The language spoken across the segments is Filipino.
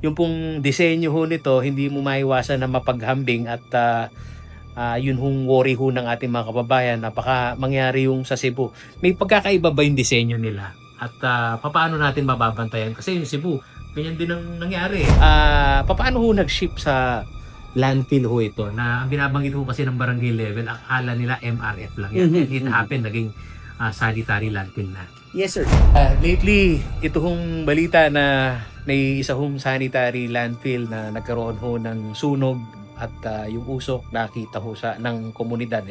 yung pong disenyo ho nito hindi mo maiwasan na mapaghambing at yun hong worry ho ng ating mga kababayan na baka mangyari yung sa Cebu. May pagkakaiba ba yung disenyo nila? At papaano natin mababantayan? Kasi yung Cebu, ganyan din ang nangyari. Papaano ho nag-ship sa landfill ho ito na ang binabanggit ho kasi ng barangay level, akala nila MRF lang yan. It happened, naging sanitary landfill na. Yes, sir. Lately, ito hong balita na may isa hong sanitary landfill na nagkaroon ho ng sunog at yung usok nakita ho sa ng komunidad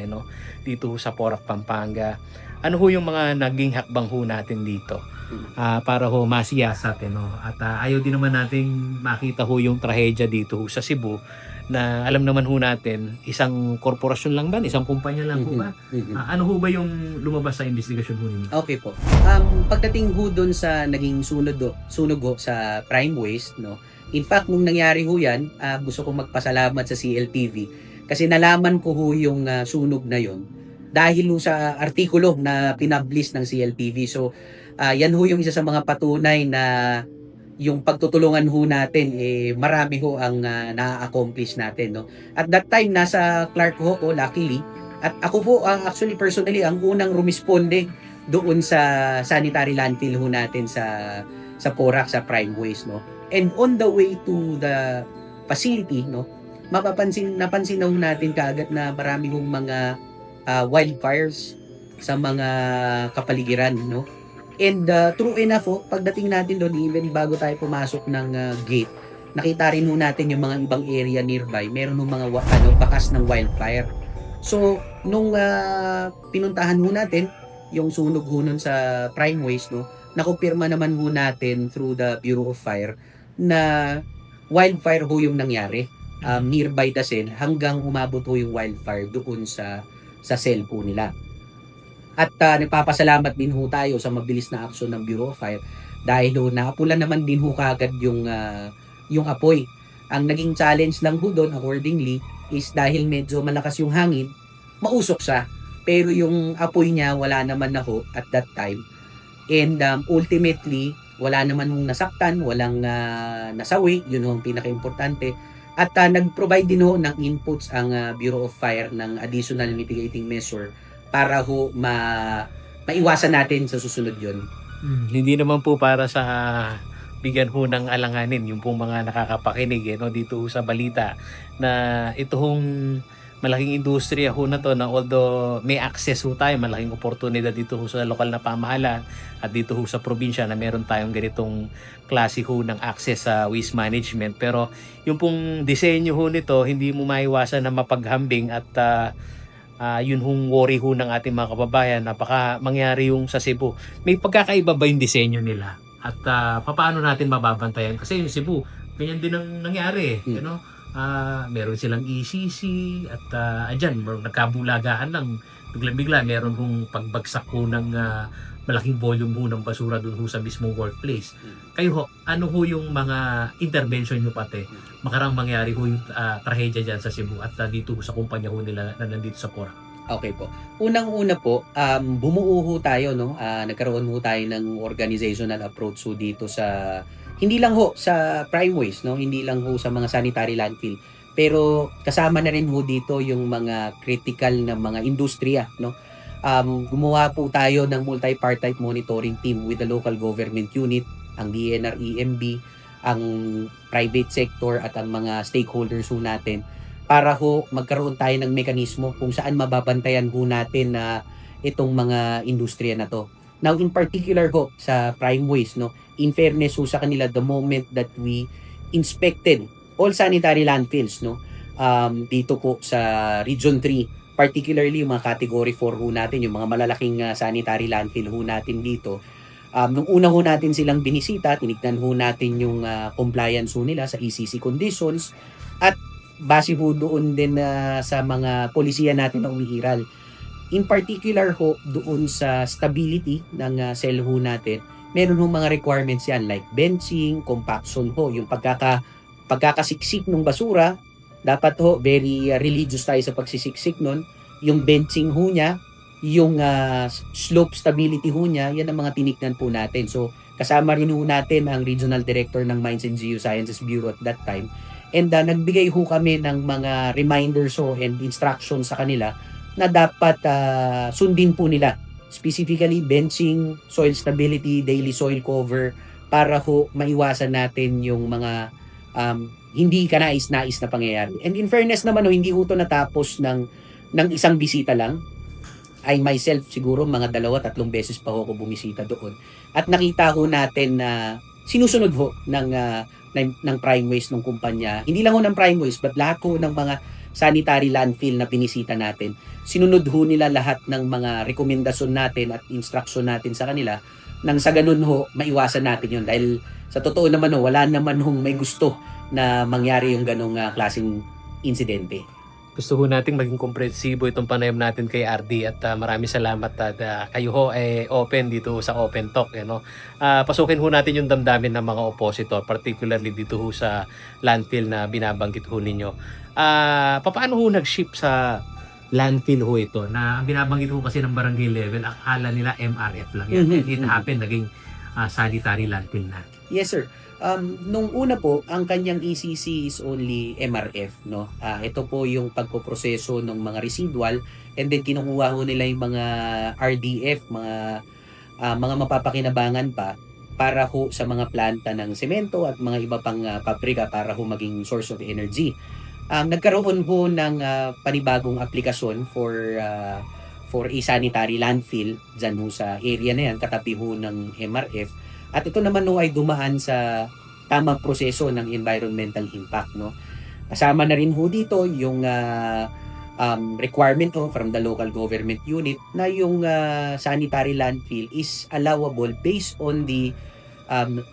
dito ho sa Porac, Pampanga. Ano ho yung mga naging hakbang ho natin dito para ho masiyasat at ayaw din naman nating makita ho yung trahedya dito ho sa Cebu na alam naman ho natin isang korporasyon lang ba, isang kumpanya lang ho ba? Ano ho ba yung lumabas sa investigasyon ho ninyo? Okay po. Pagdating ho doon sa naging sunog ho sa Prime Waste, no? In fact, nung nangyari ho yan, gusto kong magpasalamat sa CLTV kasi nalaman ko ho yung sunog na yon dahil ho sa artikulo na pinablis ng CLTV. So, yan ho yung isa sa mga patunay na yung pagtutulungan ho natin, marami ho ang na-accomplish natin. No? At that time, nasa Clark ho ko, luckily, at ako po, actually personally, ang unang rumisponde doon sa sanitary landfill ho natin sa Porac, sa Prime Waste. No? And on the way to the facility, no, napansin na ho natin kaagad na marami hong mga wildfires sa mga kapaligiran, no? And true enough, pagdating natin doon, even bago tayo pumasok ng gate, nakita rin ho natin yung mga ibang area nearby, meron ng mga bakas ng wildfire. So, nung pinuntahan ho natin, yung sunog ho nun sa Prime Waste, no, nakumpirma naman ho natin through the Bureau of Fire na wildfire ho yung nangyari nearby the cell hanggang umabot ho yung wildfire doon sa cell po nila. At nagpapasalamat din ho tayo sa mabilis na aksyon ng Bureau of Fire dahil ho naapulan naman din ho kagad yung apoy. Ang naging challenge lang ho doon accordingly is dahil medyo malakas yung hangin, mausok siya. Pero yung apoy niya wala naman na ho at that time. And ultimately, wala naman hong nasaktan, walang nasawi, yun ho ang pinaka-importante. At nag-provide din ho ng inputs ang Bureau of Fire ng additional mitigating measure para ho maiwasan natin sa susunod yun. Hindi naman po para sa bigyan ho ng alanganin yung pong mga nakakapakinig dito sa balita na ito hong malaking industriya ho na to na although may access ho tayo, malaking oportunidad dito ho sa lokal na pamahalaan at dito ho sa probinsya na meron tayong ganitong klase ho ng access sa waste management, pero yung pong disenyo ho nito hindi mo maiwasan na mapaghambing at yun hong worry ho ng ating mga kababayan na baka mangyari yung sa Cebu. May pagkakaiba ba yung disenyo nila? At paano natin mababantayan? Kasi yung Cebu, ganyan din ang nangyari. Meron silang ECC at dyan, nagkabulagahan lang. Bigla-bigla, meron hong pagbagsak ho ng malaking volume ho ng basura doon ho sa mismong workplace. Kayo ho, ano ho yung mga intervention nyo pati makarang mangyari ho yung trahedya dyan sa Cebu at dito ho sa kumpanya ho nila na nandito sa Porac? Okay po. Unang-una po, bumuo ho tayo, no? Nagkaroon ho tayo ng organizational approach ho dito sa, hindi lang ho sa Prime Waste, no? Hindi lang ho sa mga sanitary landfill. Pero kasama na rin ho dito yung mga critical na mga industriya, no? Gumawa po tayo ng multi-part-type monitoring team with the local government unit, ang DNR EMB, ang private sector at ang mga stakeholders ho natin para ho magkaroon tayo ng mekanismo kung saan mababantayan ho natin na itong mga industriya na to. Now in particular ho sa Prime Waste, no, in fairness ho sa kanila, the moment that we inspected all sanitary landfills, no, dito po sa Region 3, particularly yung mga category 4 ho natin, yung mga malalaking sanitary landfill ho natin dito. Nung una ho natin silang binisita, tinignan ho natin yung compliance ho nila sa ECC conditions at base ho doon din sa mga polisiya natin na umiiral. In particular ho, doon sa stability ng cell ho natin, meron ho mga requirements yan like benching, compaction ho, yung pagkakasiksik ng basura, dapat ho very religious tayo sa pagsisiksik nun. Yung benching ho niya, yung slope stability ho niya, yan ang mga tinignan po natin. So, Kasama rin ho natin ang Regional Director ng Mines and Geosciences Bureau at that time. And nagbigay ho kami ng mga reminders and instructions sa kanila na dapat sundin po nila. Specifically, benching, soil stability, daily soil cover, para ho maiwasan natin yung mga hindi kanais-nais na pangyayari. And in fairness naman, hindi ho ito natapos ng isang bisita lang. I myself siguro mga 2-3 beses pa ho ako bumisita doon. At nakita ho natin na sinusunod ho ng Prime Waste ng kumpanya. Hindi lang ho ng Prime Waste, but lahat ho ng mga sanitary landfill na binisita natin. Sinunod ho nila lahat ng mga rekomendasyon natin at instruction natin sa kanila, nang sa ganun ho, maiwasan natin yun. Dahil sa totoo naman ho, wala naman hong may gusto na mangyari yung ganong klaseng insidente. Gusto ho nating maging komprehensibo itong panayam natin kay RD at maraming salamat at kayo ho ay open dito sa Open Talk. Pasukin ho natin yung damdamin ng mga oppositor, particularly dito ho sa landfill na binabanggit ho ninyo. Paano ho nag-ship sa landfill ho ito? Na ang binabanggit ho kasi ng barangay level, akala nila MRF lang yan. Mhm. It happened, naging sanitary landfill na. Yes, sir. Nung una po, ang kanyang ECC is only MRF, no? Ito po yung pagpoproseso ng mga residual, and then kinukuha ho nila yung mga RDF, mga mapapakinabangan pa para ho sa mga planta ng semento at mga iba pang pabrika para ho maging source of energy. Nagkaroon ho ng panibagong aplikasyon for a sanitary landfill dyan ho sa area na yan, katabi ho ng MRF. At ito naman ho ay dumaan sa tamang proseso ng environmental impact, no? Kasama na rin ho dito yung requirement ho from the local government unit na yung sanitary landfill is allowable based on the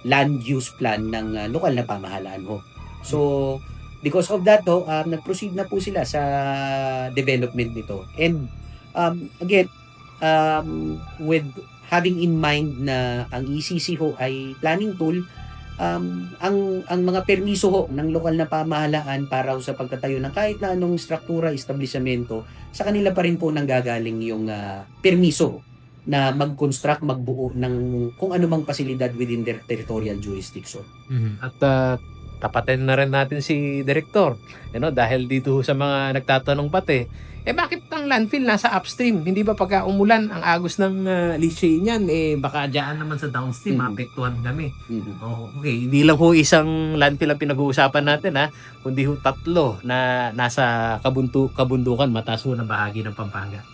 land use plan ng lokal na pamahalaan ho. So, because of that ho, nag-proceed na po sila sa development nito. And again, with having in mind na ang ECC ho ay planning tool, ang mga permiso ho ng lokal na pamahalaan para ho sa pagtatayo ng kahit na anong struktura, establishmento, sa kanila pa rin po nanggagaling yung permiso na mag-construct, magbuo ng kung anumang pasilidad within their territorial jurisdiction. At tapatin na rin natin si Direktor, dahil dito sa mga nagtatanong pati, bakit ang landfill nasa upstream? Hindi ba pagka umulan ang agos ng leachate niyan, baka dyan naman sa downstream, maapektuhan kami. Okay, hindi lang ho isang landfill ang pinag-uusapan natin, kundi ho 3 na nasa kabundukan, mataas ho na bahagi ng Pampanga.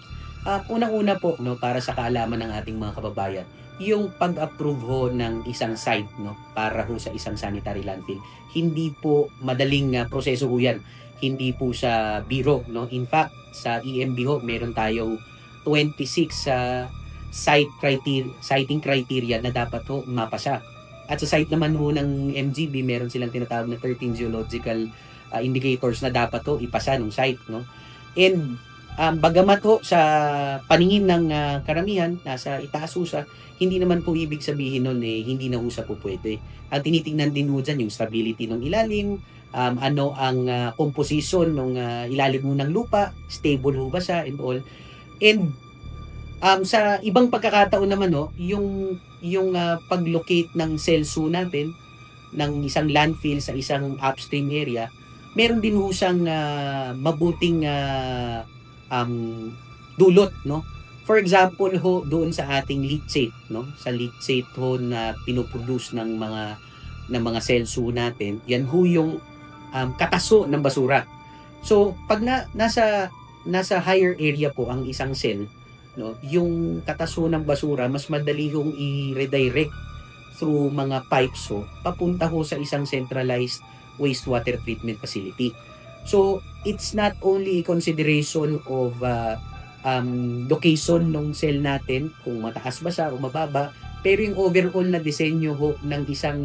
Unang-una po, no, para sa kaalaman ng ating mga kababayan, yung pag-approve ho ng isang site, no, para ho sa isang sanitary landfill, hindi po madaling proseso ho yan. Hindi po sa biro, no. In fact, sa EMB ho, meron tayong 26 siting criteria na dapat ho mapasa. At sa site naman ho ng MGB, meron silang tinatawag na 13 geological indicators na dapat ho ipasa ng site, no. And bagamat ho sa paningin ng karamihan, nasa itaas ho siya, hindi naman po ibig sabihin nun hindi na ho siya po pwede. Ang tinitingnan din ho dyan yung stability ng ilalim, ano ang composition ng ilalim mo ng lupa, stable ho ba siya and all. And sa ibang pagkakataon naman yung pag-locate ng cells ho natin ng isang landfill sa isang upstream area, meron din ho siyang mabuting dulot, no. For example ho, doon sa ating leachate, no, sa leachate ho na pinoproduce ng mga cells ho natin, yan ho yung kataso ng basura. So, pag nasa higher area po ang isang cell, no, yung kataso ng basura, mas madali hong i-redirect through mga pipes ho, papunta ho sa isang centralized wastewater treatment facility. So, it's not only consideration of location ng cell natin, kung mataas ba siya o mababa, pero yung overall na disenyo ho ng isang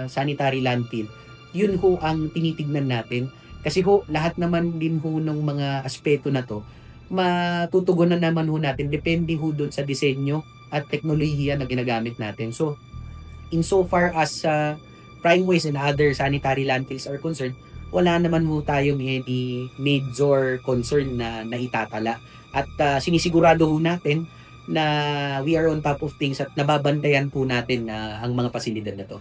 sanitary landfill, yun ho ang tinitignan natin. Kasi ho, lahat naman din ho ng mga aspeto na to, matutugunan naman ho natin, depende ho doon sa disenyo at teknolohiya na ginagamit natin. So, insofar as Prime Waste and other sanitary landfills are concerned, wala naman ho tayong any major concern na itatala. At sinisigurado ho natin na we are on top of things at nababantayan po natin na ang mga pasilidad na to.